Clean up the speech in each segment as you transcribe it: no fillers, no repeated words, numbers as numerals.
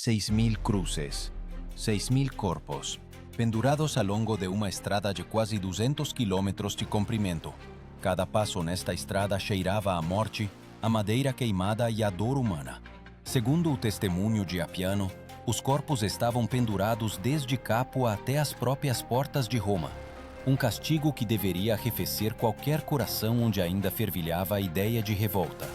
6.000 cruces, 6.000 corpos, pendurados ao longo de uma estrada de quase 200 quilômetros de comprimento. Cada passo nesta estrada cheirava a morte, a madeira queimada e a dor humana. Segundo o testemunho de Apiano, os corpos estavam pendurados desde Capua até as próprias portas de Roma. Um castigo que deveria arrefecer qualquer coração onde ainda fervilhava a ideia de revolta.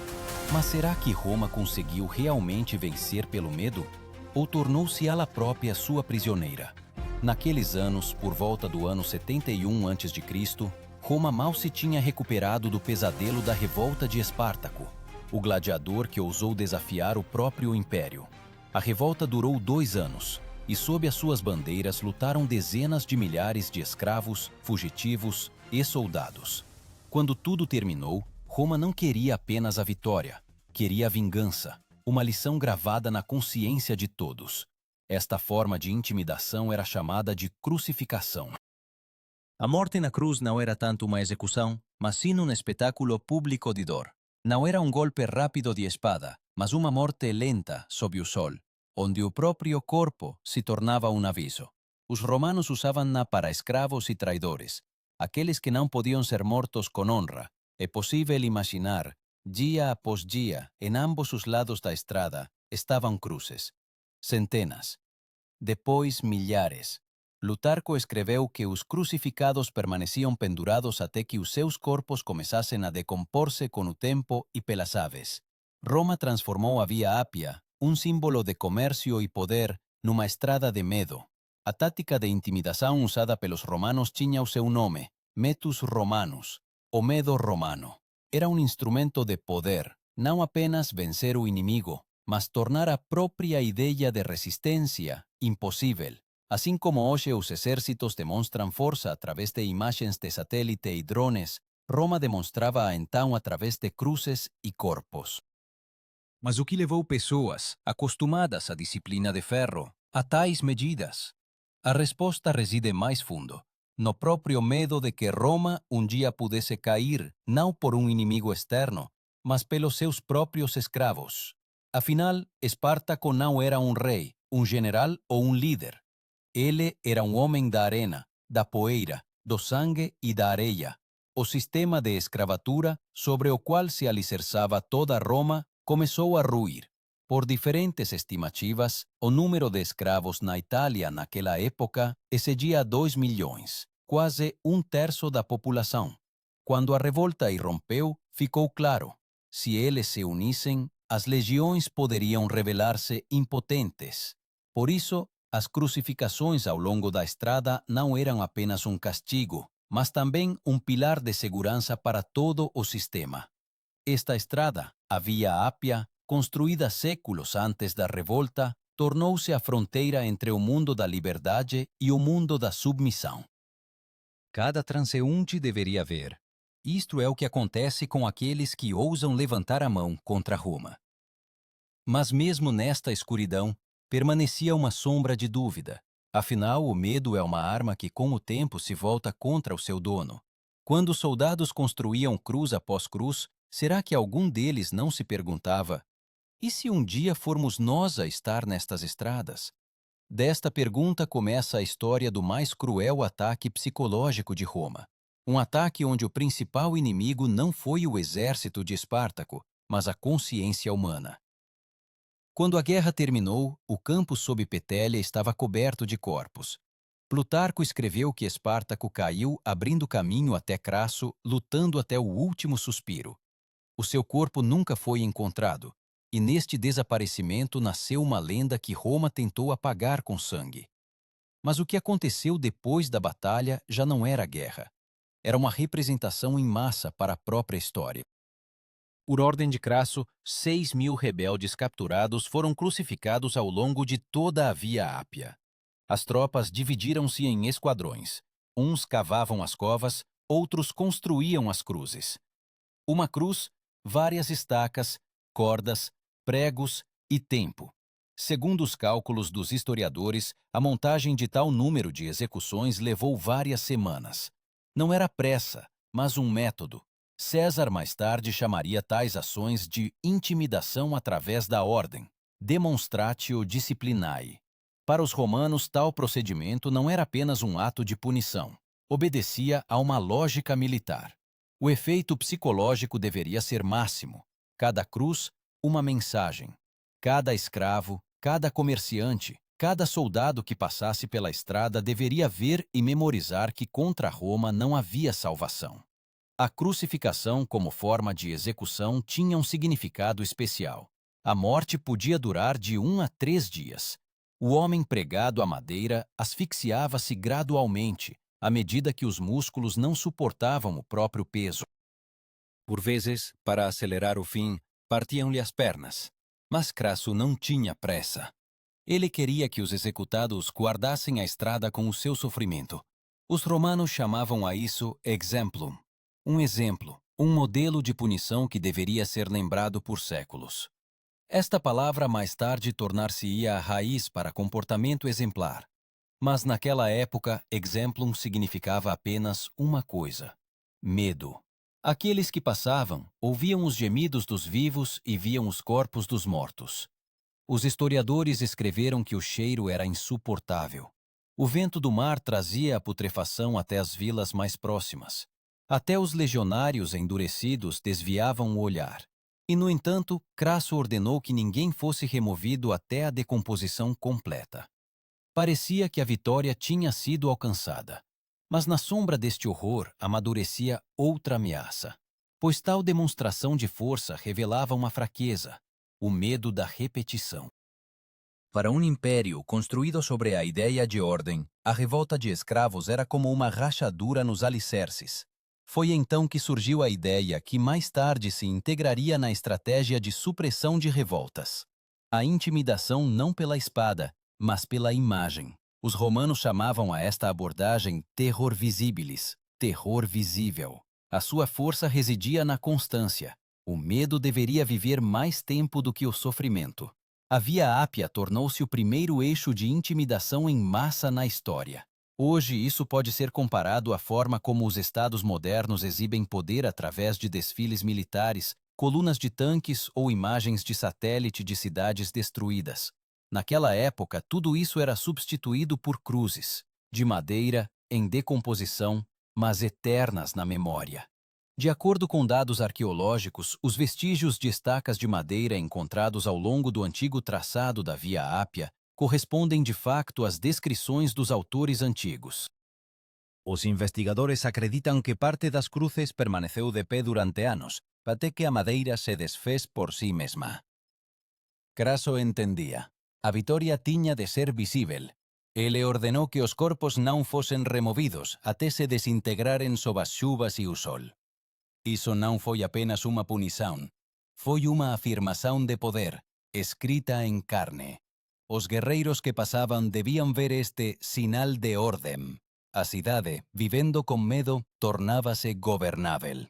Mas será que Roma conseguiu realmente vencer pelo medo? Ou tornou-se ela própria sua prisioneira? Naqueles anos, por volta do ano 71 a.C., Roma mal se tinha recuperado do pesadelo da revolta de Espartaco, o gladiador que ousou desafiar o próprio império. A revolta durou 2 anos, e sob as suas bandeiras lutaram dezenas de milhares de escravos, fugitivos e soldados. Quando tudo terminou, Roma não queria apenas a vitória, queria a vingança, uma lição gravada na consciência de todos. Esta forma de intimidação era chamada de crucificação. A morte na cruz não era tanto uma execução, mas sim um espetáculo público de dor. Não era um golpe rápido de espada, mas uma morte lenta sob o sol, onde o próprio corpo se tornava um aviso. Os romanos usavam-na para escravos e traidores, aqueles que não podiam ser mortos com honra. É possível imaginar, dia após dia, em ambos os lados da estrada, estavam cruzes. Centenas. Depois, milhares. Plutarco escreveu que os crucificados permaneciam pendurados até que os seus corpos começassem a decompor-se com o tempo e pelas aves. Roma transformou a Via Ápia, um símbolo de comércio e poder, numa estrada de medo. A tática de intimidação usada pelos romanos tinha o seu nome, metus romanus, o medo romano. Era um instrumento de poder, não apenas vencer o inimigo, mas tornar a própria ideia de resistência impossível. Assim como hoje os exércitos demonstram força através de imagens de satélite e drones, Roma demonstrava-a então através de cruzes e corpos. Mas o que levou pessoas, acostumadas à disciplina de ferro, a tais medidas? A resposta reside mais fundo, no próprio medo de que Roma um dia pudesse cair, não por um inimigo externo, mas pelos seus próprios escravos. Afinal, Espartaco não era um rei, um general ou um líder. Ele era um homem da arena, da poeira, do sangue e da areia. O sistema de escravatura, sobre o qual se alicerçava toda Roma, começou a ruir. Por diferentes estimativas, o número de escravos na Itália naquela época excedia 2 milhões, quase um terço da população. Quando a revolta irrompeu, ficou claro: se eles se unissem, as legiões poderiam revelar-se impotentes. Por isso, as crucificações ao longo da estrada não eram apenas um castigo, mas também um pilar de segurança para todo o sistema. Esta estrada, a Via Ápia, construída séculos antes da revolta, tornou-se a fronteira entre o mundo da liberdade e o mundo da submissão. Cada transeunte deveria ver. Isto é o que acontece com aqueles que ousam levantar a mão contra Roma. Mas mesmo nesta escuridão, permanecia uma sombra de dúvida. Afinal, o medo é uma arma que com o tempo se volta contra o seu dono. Quando os soldados construíam cruz após cruz, será que algum deles não se perguntava: e se um dia formos nós a estar nestas estradas? Desta pergunta começa a história do mais cruel ataque psicológico de Roma. Um ataque onde o principal inimigo não foi o exército de Espartaco, mas a consciência humana. Quando a guerra terminou, o campo sob Petélia estava coberto de corpos. Plutarco escreveu que Espartaco caiu abrindo caminho até Crasso, lutando até o último suspiro. O seu corpo nunca foi encontrado, e neste desaparecimento nasceu uma lenda que Roma tentou apagar com sangue. Mas o que aconteceu depois da batalha já não era guerra. Era uma representação em massa para a própria história. Por ordem de Crasso, 6.000 rebeldes capturados foram crucificados ao longo de toda a Via Ápia. As tropas dividiram-se em esquadrões. Uns cavavam as covas, outros construíam as cruzes. Uma cruz, várias estacas, cordas, pregos e tempo. Segundo os cálculos dos historiadores, a montagem de tal número de execuções levou várias semanas. Não era pressa, mas um método. César mais tarde chamaria tais ações de intimidação através da ordem. demonstratio disciplinae. Para os romanos, tal procedimento não era apenas um ato de punição. Obedecia a uma lógica militar. O efeito psicológico deveria ser máximo. Cada cruz, uma mensagem. Cada escravo, cada comerciante, cada soldado que passasse pela estrada deveria ver e memorizar que contra Roma não havia salvação. A crucificação como forma de execução tinha um significado especial. A morte podia durar de 1 a 3 dias. O homem pregado à madeira asfixiava-se gradualmente, à medida que os músculos não suportavam o próprio peso. Por vezes, para acelerar o fim, partiam-lhe as pernas. Mas Crasso não tinha pressa. Ele queria que os executados guardassem a estrada com o seu sofrimento. Os romanos chamavam a isso exemplum, um exemplo, um modelo de punição que deveria ser lembrado por séculos. Esta palavra mais tarde tornar-se-ia a raiz para comportamento exemplar. Mas naquela época, exemplum significava apenas uma coisa: medo. Aqueles que passavam ouviam os gemidos dos vivos e viam os corpos dos mortos. Os historiadores escreveram que o cheiro era insuportável. O vento do mar trazia a putrefação até as vilas mais próximas. Até os legionários endurecidos desviavam o olhar. E, no entanto, Crasso ordenou que ninguém fosse removido até a decomposição completa. Parecia que a vitória tinha sido alcançada. Mas na sombra deste horror amadurecia outra ameaça, pois tal demonstração de força revelava uma fraqueza, o medo da repetição. Para um império construído sobre a ideia de ordem, a revolta de escravos era como uma rachadura nos alicerces. Foi então que surgiu a ideia que mais tarde se integraria na estratégia de supressão de revoltas. A intimidação não pela espada, mas pela imagem. Os romanos chamavam a esta abordagem terror visibilis, terror visível. A sua força residia na constância. O medo deveria viver mais tempo do que o sofrimento. A Via Ápia tornou-se o primeiro eixo de intimidação em massa na história. Hoje, isso pode ser comparado à forma como os estados modernos exibem poder através de desfiles militares, colunas de tanques ou imagens de satélite de cidades destruídas. Naquela época, tudo isso era substituído por cruzes, de madeira, em decomposição, mas eternas na memória. De acordo com dados arqueológicos, os vestígios de estacas de madeira encontrados ao longo do antigo traçado da Via Ápia correspondem de facto às descrições dos autores antigos. Os investigadores acreditam que parte das cruces permaneceu de pé durante anos, até que a madeira se desfez por si mesma. Crasso entendia. A vitória tiña de ser visível. Ele ordenou que os corpos não fossem removidos até se desintegrarem sob as chuvas e o sol. Isso não foi apenas uma punição. Foi uma afirmação de poder, escrita em carne. Os guerreiros que passavam deviam ver este sinal de ordem. A cidade, vivendo com medo, tornava-se governável.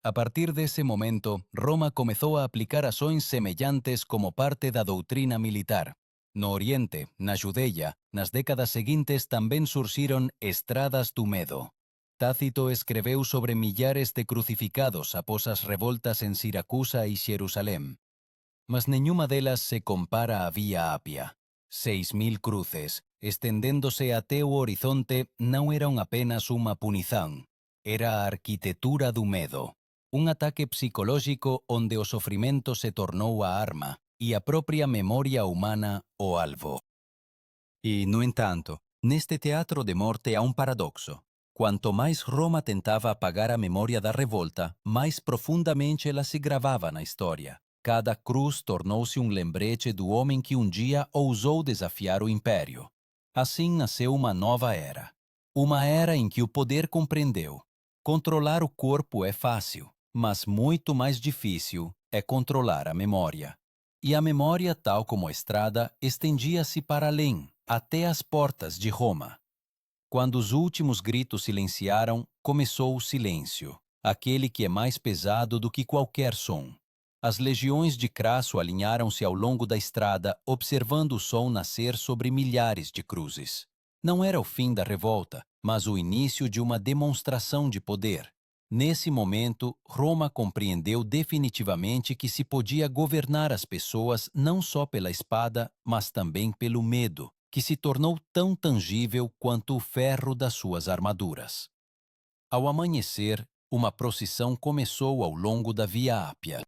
A partir desse momento, Roma começou a aplicar ações semelhantes como parte da doutrina militar. No Oriente, na Judeia, nas décadas seguintes também surgiram estradas do medo. Tácito escreveu sobre milhares de crucificados após as revoltas em Siracusa e Jerusalém. Mas nenhuma delas se compara à Via Ápia. 6.000 cruces, estendendo-se até o horizonte, não eram apenas uma punição. Era a arquitetura do medo. Um ataque psicológico onde o sofrimento se tornou a arma e a própria memória humana o alvo. E, no entanto, neste teatro de morte há um paradoxo. Quanto mais Roma tentava apagar a memória da revolta, mais profundamente ela se gravava na história. Cada cruz tornou-se um lembrete do homem que um dia ousou desafiar o império. Assim nasceu uma nova era. Uma era em que o poder compreendeu. Controlar o corpo é fácil, mas muito mais difícil é controlar a memória. E a memória, tal como a estrada, estendia-se para além, até as portas de Roma. Quando os últimos gritos silenciaram, começou o silêncio, aquele que é mais pesado do que qualquer som. As legiões de Crasso alinharam-se ao longo da estrada, observando o sol nascer sobre milhares de cruzes. Não era o fim da revolta, mas o início de uma demonstração de poder. Nesse momento, Roma compreendeu definitivamente que se podia governar as pessoas não só pela espada, mas também pelo medo, que se tornou tão tangível quanto o ferro das suas armaduras. Ao amanhecer, uma procissão começou ao longo da Via Ápia.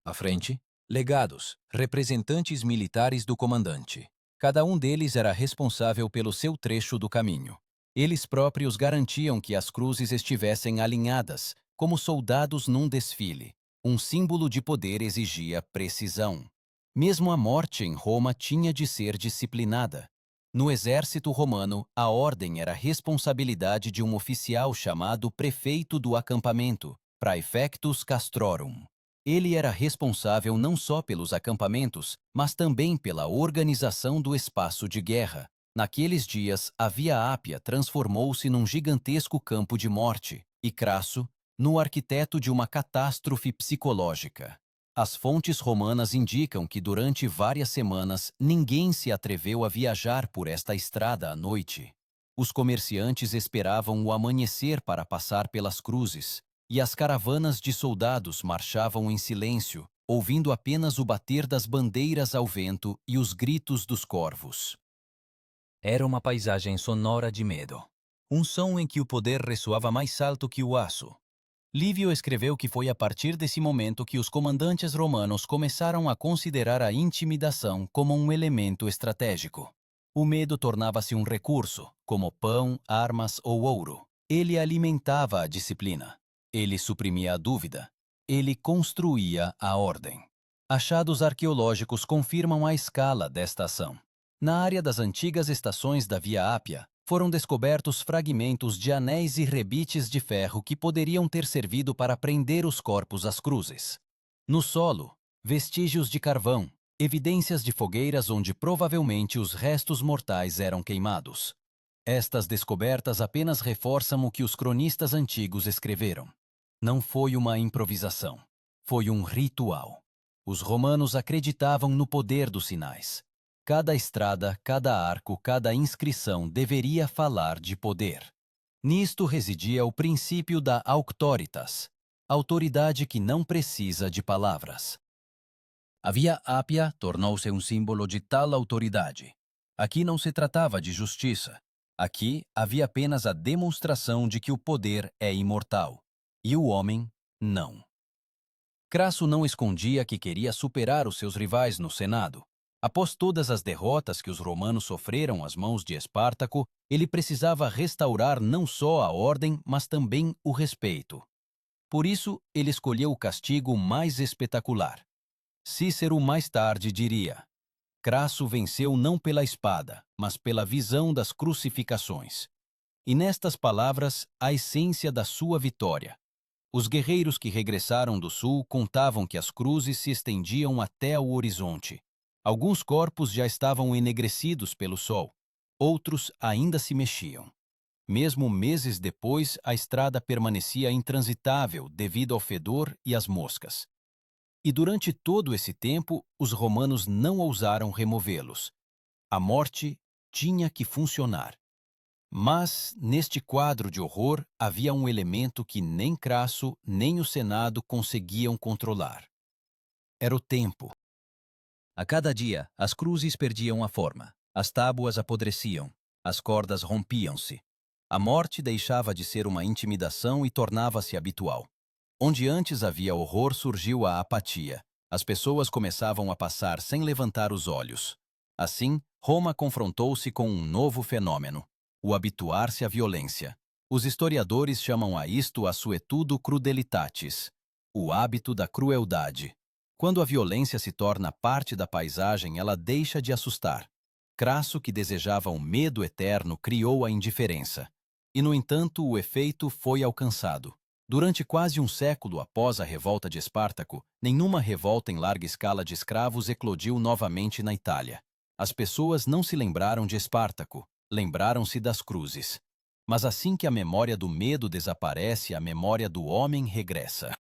À frente, legados, representantes militares do comandante. Cada um deles era responsável pelo seu trecho do caminho. Eles próprios garantiam que as cruzes estivessem alinhadas, como soldados num desfile. Um símbolo de poder exigia precisão. Mesmo a morte em Roma tinha de ser disciplinada. No exército romano, a ordem era responsabilidade de um oficial chamado prefeito do acampamento, praefectus castrorum. Ele era responsável não só pelos acampamentos, mas também pela organização do espaço de guerra. Naqueles dias, a Via Ápia transformou-se num gigantesco campo de morte, e Crasso, no arquiteto de uma catástrofe psicológica. As fontes romanas indicam que durante várias semanas ninguém se atreveu a viajar por esta estrada à noite. Os comerciantes esperavam o amanhecer para passar pelas cruzes, e as caravanas de soldados marchavam em silêncio, ouvindo apenas o bater das bandeiras ao vento e os gritos dos corvos. Era uma paisagem sonora de medo. Um som em que o poder ressoava mais alto que o aço. Lívio escreveu que foi a partir desse momento que os comandantes romanos começaram a considerar a intimidação como um elemento estratégico. O medo tornava-se um recurso, como pão, armas ou ouro. Ele alimentava a disciplina. Ele suprimia a dúvida. Ele construía a ordem. Achados arqueológicos confirmam a escala desta ação. Na área das antigas estações da Via Ápia, foram descobertos fragmentos de anéis e rebites de ferro que poderiam ter servido para prender os corpos às cruzes. No solo, vestígios de carvão, evidências de fogueiras onde provavelmente os restos mortais eram queimados. Estas descobertas apenas reforçam o que os cronistas antigos escreveram. Não foi uma improvisação, foi um ritual. Os romanos acreditavam no poder dos sinais. Cada estrada, cada arco, cada inscrição deveria falar de poder. Nisto residia o princípio da auctoritas, autoridade que não precisa de palavras. A Via Ápia tornou-se um símbolo de tal autoridade. Aqui não se tratava de justiça. Aqui havia apenas a demonstração de que o poder é imortal, e o homem não. Crasso não escondia que queria superar os seus rivais no Senado. Após todas as derrotas que os romanos sofreram às mãos de Espartaco, ele precisava restaurar não só a ordem, mas também o respeito. Por isso, ele escolheu o castigo mais espetacular. Cícero mais tarde diria: Crasso venceu não pela espada, mas pela visão das crucificações. E nestas palavras, a essência da sua vitória. Os guerreiros que regressaram do sul contavam que as cruzes se estendiam até o horizonte. Alguns corpos já estavam enegrecidos pelo sol, outros ainda se mexiam. Mesmo meses depois, a estrada permanecia intransitável devido ao fedor e às moscas. E durante todo esse tempo, os romanos não ousaram removê-los. A morte tinha que funcionar. Mas, neste quadro de horror, havia um elemento que nem Crasso nem o Senado conseguiam controlar. Era o tempo. A cada dia, as cruzes perdiam a forma, as tábuas apodreciam, as cordas rompiam-se. A morte deixava de ser uma intimidação e tornava-se habitual. Onde antes havia horror, surgiu a apatia. As pessoas começavam a passar sem levantar os olhos. Assim, Roma confrontou-se com um novo fenômeno: o habituar-se à violência. Os historiadores chamam a isto a suetudo crudelitatis, o hábito da crueldade. Quando a violência se torna parte da paisagem, ela deixa de assustar. Crasso, que desejava um medo eterno, criou a indiferença. E, no entanto, o efeito foi alcançado. Durante quase um século após a revolta de Espartaco, nenhuma revolta em larga escala de escravos eclodiu novamente na Itália. As pessoas não se lembraram de Espartaco, lembraram-se das cruzes. Mas assim que a memória do medo desaparece, a memória do homem regressa.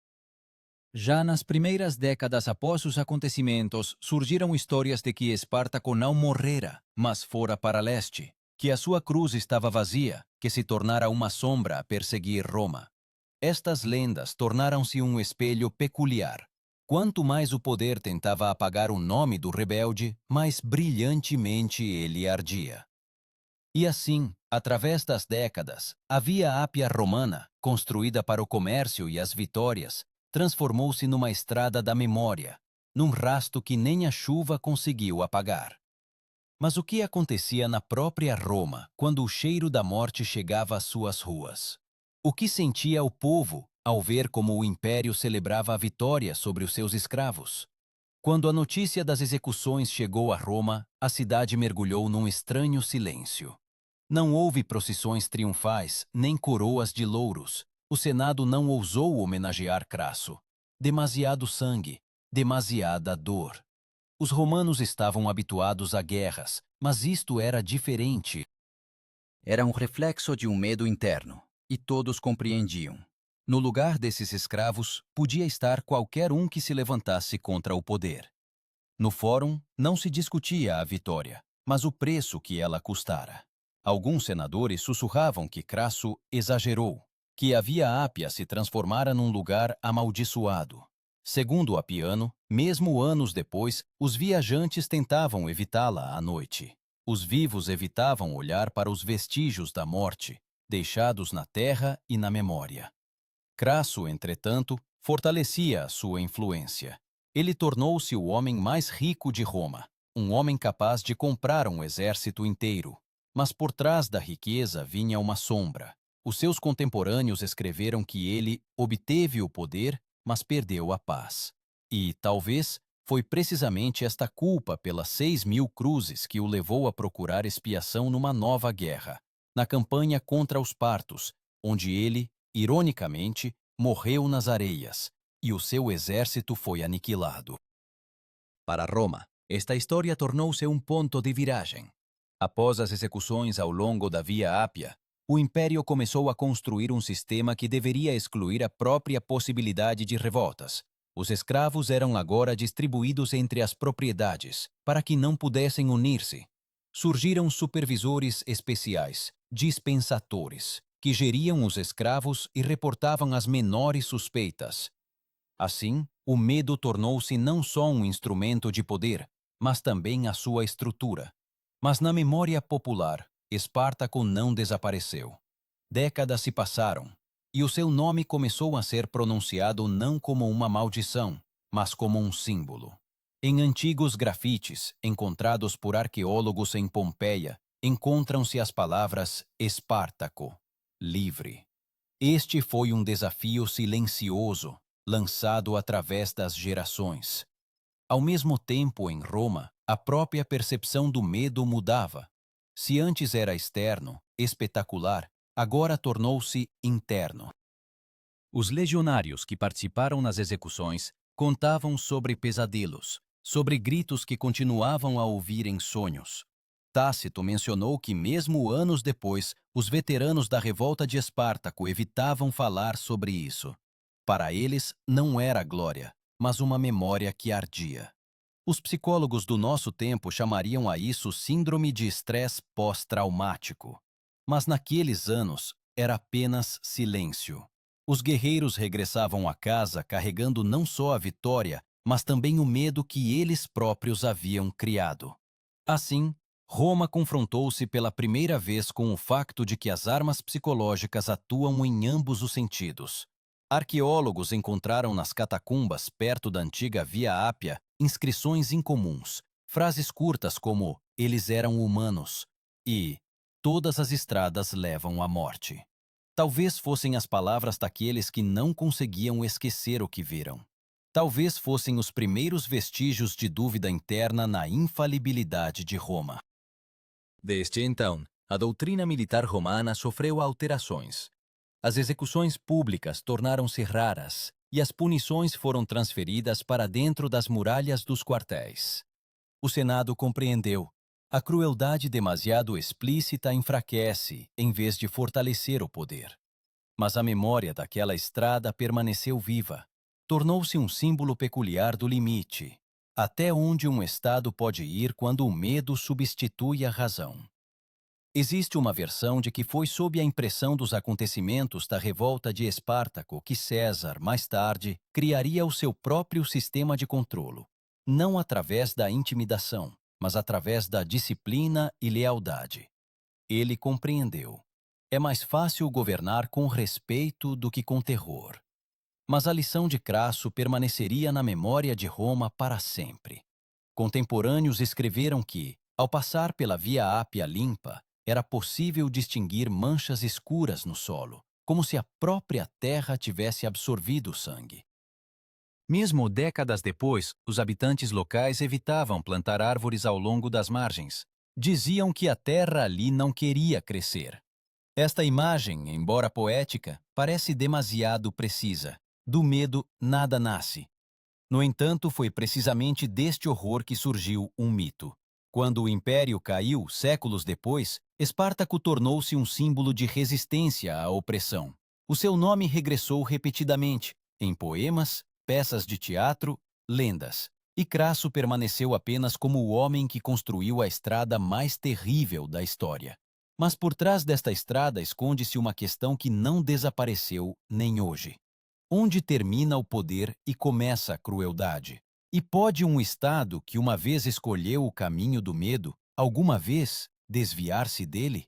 Já nas primeiras décadas após os acontecimentos, surgiram histórias de que Espartaco não morrera, mas fora para leste, que a sua cruz estava vazia, que se tornara uma sombra a perseguir Roma. Estas lendas tornaram-se um espelho peculiar. Quanto mais o poder tentava apagar o nome do rebelde, mais brilhantemente ele ardia. E assim, através das décadas, a Via Ápia Romana, construída para o comércio e as vitórias, transformou-se numa estrada da memória, num rasto que nem a chuva conseguiu apagar. Mas o que acontecia na própria Roma quando o cheiro da morte chegava às suas ruas? O que sentia o povo ao ver como o império celebrava a vitória sobre os seus escravos? Quando a notícia das execuções chegou a Roma, a cidade mergulhou num estranho silêncio. Não houve procissões triunfais, nem coroas de louros. O Senado não ousou homenagear Crasso. Demasiado sangue, demasiada dor. Os romanos estavam habituados a guerras, mas isto era diferente. Era um reflexo de um medo interno, e todos compreendiam. No lugar desses escravos, podia estar qualquer um que se levantasse contra o poder. No fórum, não se discutia a vitória, mas o preço que ela custara. Alguns senadores sussurravam que Crasso exagerou, que a Via Ápia se transformara num lugar amaldiçoado. Segundo Apiano, mesmo anos depois, os viajantes tentavam evitá-la à noite. Os vivos evitavam olhar para os vestígios da morte, deixados na terra e na memória. Crasso, entretanto, fortalecia a sua influência. Ele tornou-se o homem mais rico de Roma, um homem capaz de comprar um exército inteiro. Mas por trás da riqueza vinha uma sombra. Os seus contemporâneos escreveram que ele obteve o poder, mas perdeu a paz. E, talvez, foi precisamente esta culpa pelas 6.000 cruzes que o levou a procurar expiação numa nova guerra, na campanha contra os partos, onde ele, ironicamente, morreu nas areias, e o seu exército foi aniquilado. Para Roma, esta história tornou-se um ponto de viragem. Após as execuções ao longo da Via Ápia, o Império começou a construir um sistema que deveria excluir a própria possibilidade de revoltas. Os escravos eram agora distribuídos entre as propriedades, para que não pudessem unir-se. Surgiram supervisores especiais, dispensatores, que geriam os escravos e reportavam as menores suspeitas. Assim, o medo tornou-se não só um instrumento de poder, mas também a sua estrutura. Mas na memória popular, Espartaco não desapareceu. Décadas se passaram, e o seu nome começou a ser pronunciado não como uma maldição, mas como um símbolo. Em antigos grafites, encontrados por arqueólogos em Pompeia, encontram-se as palavras Espartaco, livre. Este foi um desafio silencioso, lançado através das gerações. Ao mesmo tempo, em Roma, a própria percepção do medo mudava. Se antes era externo, espetacular, agora tornou-se interno. Os legionários que participaram nas execuções contavam sobre pesadelos, sobre gritos que continuavam a ouvir em sonhos. Tácito mencionou que, mesmo anos depois, os veteranos da revolta de Espartaco evitavam falar sobre isso. Para eles, não era glória, mas uma memória que ardia. Os psicólogos do nosso tempo chamariam a isso síndrome de estresse pós-traumático. Mas naqueles anos, era apenas silêncio. Os guerreiros regressavam a casa carregando não só a vitória, mas também o medo que eles próprios haviam criado. Assim, Roma confrontou-se pela primeira vez com o facto de que as armas psicológicas atuam em ambos os sentidos. Arqueólogos encontraram nas catacumbas, perto da antiga Via Ápia, inscrições incomuns, frases curtas como "eles eram humanos" e "todas as estradas levam à morte". Talvez fossem as palavras daqueles que não conseguiam esquecer o que viram. Talvez fossem os primeiros vestígios de dúvida interna na infalibilidade de Roma. Desde então, a doutrina militar romana sofreu alterações. As execuções públicas tornaram-se raras e as punições foram transferidas para dentro das muralhas dos quartéis. O Senado compreendeu. A crueldade demasiado explícita enfraquece, em vez de fortalecer o poder. Mas a memória daquela estrada permaneceu viva. Tornou-se um símbolo peculiar do limite, até onde um Estado pode ir quando o medo substitui a razão. Existe uma versão de que foi sob a impressão dos acontecimentos da revolta de Espartaco que César, mais tarde, criaria o seu próprio sistema de controlo, não através da intimidação, mas através da disciplina e lealdade. Ele compreendeu. É mais fácil governar com respeito do que com terror. Mas a lição de Crasso permaneceria na memória de Roma para sempre. Contemporâneos escreveram que, ao passar pela Via Ápia limpa, era possível distinguir manchas escuras no solo, como se a própria terra tivesse absorvido o sangue. Mesmo décadas depois, os habitantes locais evitavam plantar árvores ao longo das margens. Diziam que a terra ali não queria crescer. Esta imagem, embora poética, parece demasiado precisa. Do medo, nada nasce. No entanto, foi precisamente deste horror que surgiu um mito. Quando o império caiu, séculos depois, Espartaco tornou-se um símbolo de resistência à opressão. O seu nome regressou repetidamente, em poemas, peças de teatro, lendas. E Crasso permaneceu apenas como o homem que construiu a estrada mais terrível da história. Mas por trás desta estrada esconde-se uma questão que não desapareceu nem hoje. Onde termina o poder e começa a crueldade? E pode um Estado que uma vez escolheu o caminho do medo, alguma vez desviar-se dele?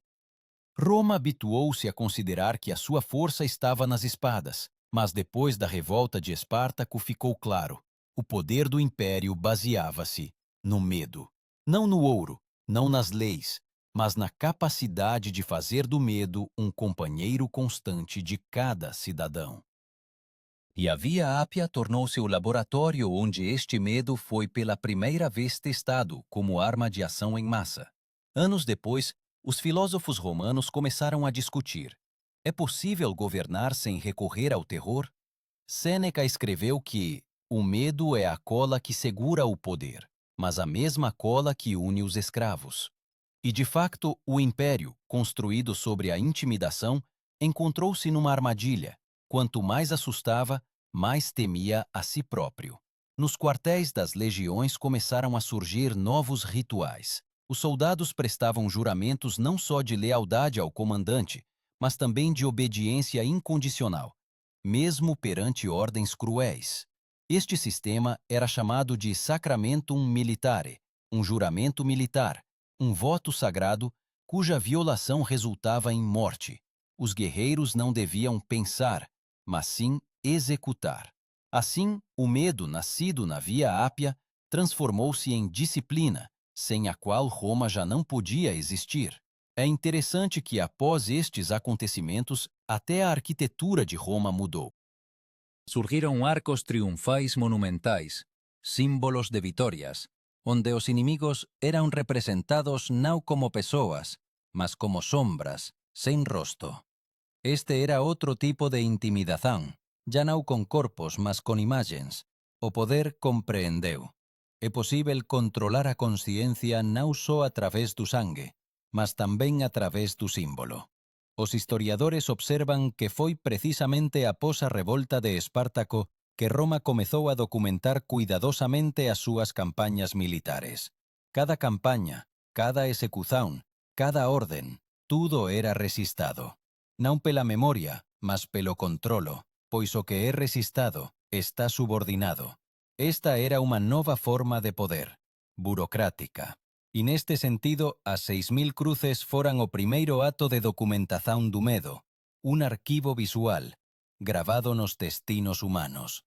Roma habituou-se a considerar que a sua força estava nas espadas, mas depois da revolta de Espartaco ficou claro: o poder do império baseava-se no medo. Não no ouro, não nas leis, mas na capacidade de fazer do medo um companheiro constante de cada cidadão. E a Via Ápia tornou-se o laboratório onde este medo foi pela primeira vez testado como arma de ação em massa. Anos depois, os filósofos romanos começaram a discutir: é possível governar sem recorrer ao terror? Sêneca escreveu que o medo é a cola que segura o poder, mas a mesma cola que une os escravos. E, de facto, o império, construído sobre a intimidação, encontrou-se numa armadilha. Quanto mais assustava, mais temia a si próprio. Nos quartéis das legiões começaram a surgir novos rituais. Os soldados prestavam juramentos não só de lealdade ao comandante, mas também de obediência incondicional, mesmo perante ordens cruéis. Este sistema era chamado de sacramentum militare, um juramento militar, um voto sagrado cuja violação resultava em morte. Os guerreiros não deviam pensar, mas sim executar. Assim, o medo nascido na Via Ápia transformou-se em disciplina, sem a qual Roma já não podia existir. É interessante que, após estes acontecimentos, até a arquitetura de Roma mudou. Surgiram arcos triunfais monumentais, símbolos de vitórias, onde os inimigos eram representados não como pessoas, mas como sombras, sem rosto. Este era outro tipo de intimidação, já não com corpos, mas com imagens. O poder compreendeu. É possível controlar a consciência não só através do sangue, mas também através do símbolo. Os historiadores observan que foi precisamente após a revolta de Espartaco que Roma comezou a documentar cuidadosamente as súas campañas militares. Cada campaña, cada execución, cada orden, tudo era resistado. Non pela memoria, mas pelo controlo, pois o que é resistado está subordinado. Esta era unha nova forma de poder, burocrática. E neste sentido, as 6.000 cruces foran o primeiro ato de documentación do medo, un arquivo visual, gravado nos destinos humanos.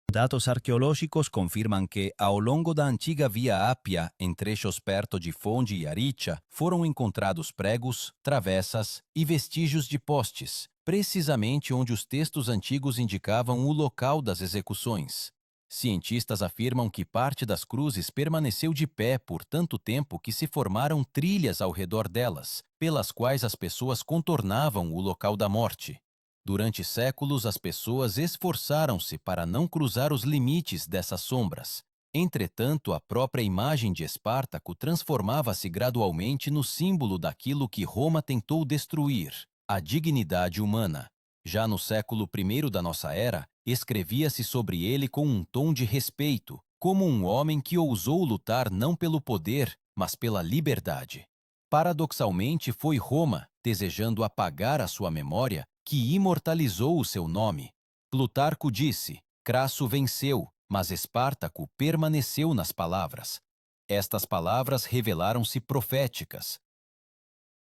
Datos arqueolóxicos confirman que, ao longo da antiga Via Ápia, em trechos perto de Fonde e Aricia, foram encontrados pregos, travessas e vestígios de postes, precisamente onde os textos antigos indicavam o local das execuções. Cientistas afirmam que parte das cruzes permaneceu de pé por tanto tempo que se formaram trilhas ao redor delas, pelas quais as pessoas contornavam o local da morte. Durante séculos, as pessoas esforçaram-se para não cruzar os limites dessas sombras. Entretanto, a própria imagem de Espartaco transformava-se gradualmente no símbolo daquilo que Roma tentou destruir, a dignidade humana. Já no século I da nossa era, escrevia-se sobre ele com um tom de respeito, como um homem que ousou lutar não pelo poder, mas pela liberdade. Paradoxalmente, foi Roma, desejando apagar a sua memória, que imortalizou o seu nome. Plutarco disse: Crasso venceu, mas Espartaco permaneceu nas palavras. Estas palavras revelaram-se proféticas.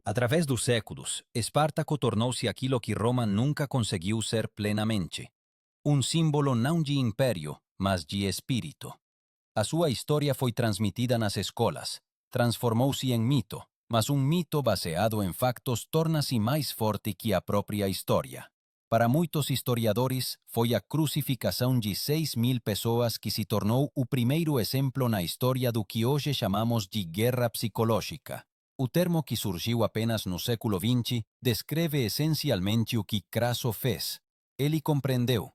Através dos séculos, Espartaco tornou-se aquilo que Roma nunca conseguiu ser plenamente. Um símbolo não de império, mas de espírito. A sua história foi transmitida nas escolas, transformou-se em mito, mas um mito baseado em factos torna-se mais forte que a própria história. Para muitos historiadores, foi a crucificação de 6.000 pessoas que se tornou o primeiro exemplo na história do que hoje chamamos de guerra psicológica. O termo, que surgiu apenas no século XX, descreve essencialmente o que Crasso fez. Ele compreendeu: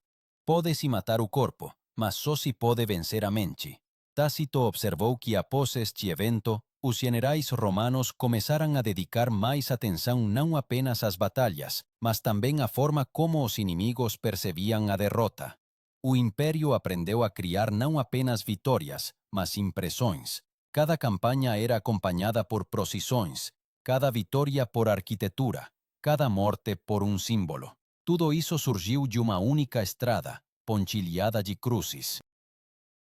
pode-se matar o corpo, mas só se pode vencer a mente. Tácito observou que após este evento, os generais romanos começaram a dedicar mais atenção não apenas às batalhas, mas também à forma como os inimigos percebiam a derrota. O império aprendeu a criar não apenas vitórias, mas impressões. Cada campanha era acompanhada por procissões, cada vitória por arquitetura, cada morte por um símbolo. Tudo isso surgiu de uma única estrada, pontilhada de cruzes.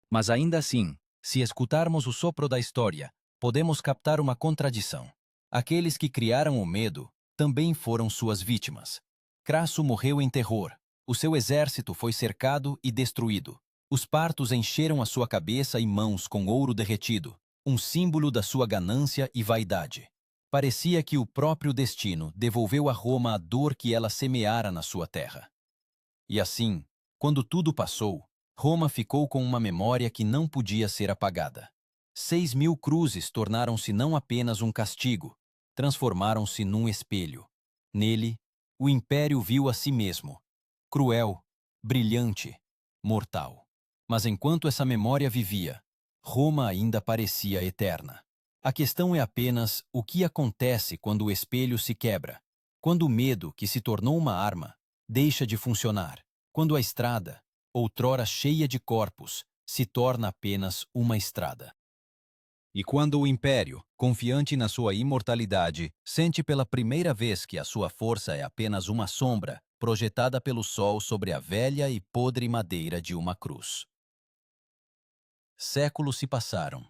Mas ainda assim, se escutarmos o sopro da história, podemos captar uma contradição. Aqueles que criaram o medo também foram suas vítimas. Crasso morreu em terror. O seu exército foi cercado e destruído. Os partos encheram a sua cabeça e mãos com ouro derretido, um símbolo da sua ganância e vaidade. Parecia que o próprio destino devolveu a Roma a dor que ela semeara na sua terra. E assim, quando tudo passou, Roma ficou com uma memória que não podia ser apagada. 6.000 cruzes tornaram-se não apenas um castigo, transformaram-se num espelho. Nele, o império viu a si mesmo, cruel, brilhante, mortal. Mas enquanto essa memória vivia, Roma ainda parecia eterna. A questão é apenas o que acontece quando o espelho se quebra, quando o medo, que se tornou uma arma, deixa de funcionar, quando a estrada, outrora cheia de corpos, se torna apenas uma estrada. E quando o império, confiante na sua imortalidade, sente pela primeira vez que a sua força é apenas uma sombra projetada pelo sol sobre a velha e podre madeira de uma cruz. Séculos se passaram.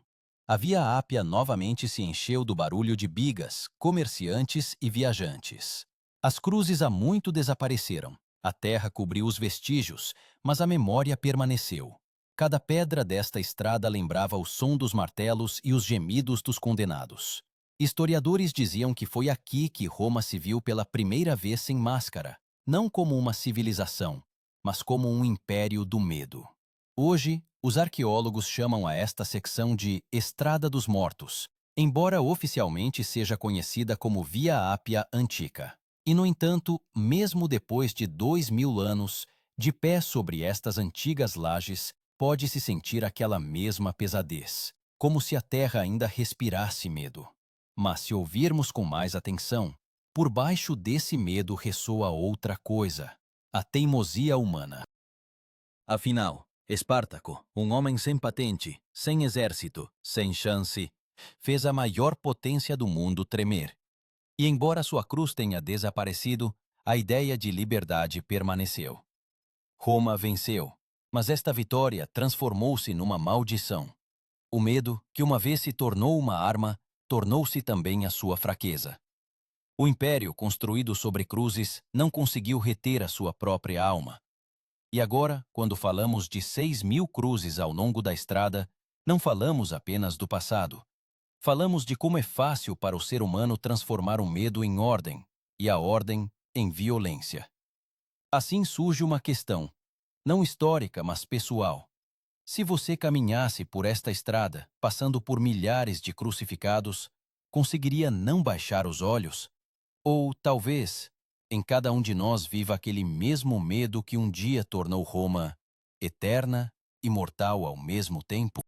A Via Ápia novamente se encheu do barulho de bigas, comerciantes e viajantes. As cruzes há muito desapareceram. A terra cobriu os vestígios, mas a memória permaneceu. Cada pedra desta estrada lembrava o som dos martelos e os gemidos dos condenados. Historiadores diziam que foi aqui que Roma se viu pela primeira vez sem máscara, não como uma civilização, mas como um império do medo. Hoje, os arqueólogos chamam a esta secção de Estrada dos Mortos, embora oficialmente seja conhecida como Via Ápia Antiga. E, no entanto, mesmo depois de 2.000 anos, de pé sobre estas antigas lajes, pode-se sentir aquela mesma pesadez, como se a terra ainda respirasse medo. Mas se ouvirmos com mais atenção, por baixo desse medo ressoa outra coisa: a teimosia humana. Afinal, Espartaco, um homem sem patente, sem exército, sem chance, fez a maior potência do mundo tremer. E embora sua cruz tenha desaparecido, a ideia de liberdade permaneceu. Roma venceu, mas esta vitória transformou-se numa maldição. O medo, que uma vez se tornou uma arma, tornou-se também a sua fraqueza. O império, construído sobre cruzes, não conseguiu reter a sua própria alma. E agora, quando falamos de 6.000 cruzes ao longo da estrada, não falamos apenas do passado. Falamos de como é fácil para o ser humano transformar o medo em ordem e a ordem em violência. Assim surge uma questão, não histórica, mas pessoal. Se você caminhasse por esta estrada, passando por milhares de crucificados, conseguiria não baixar os olhos? Ou, talvez, em cada um de nós viva aquele mesmo medo que um dia tornou Roma eterna e mortal ao mesmo tempo?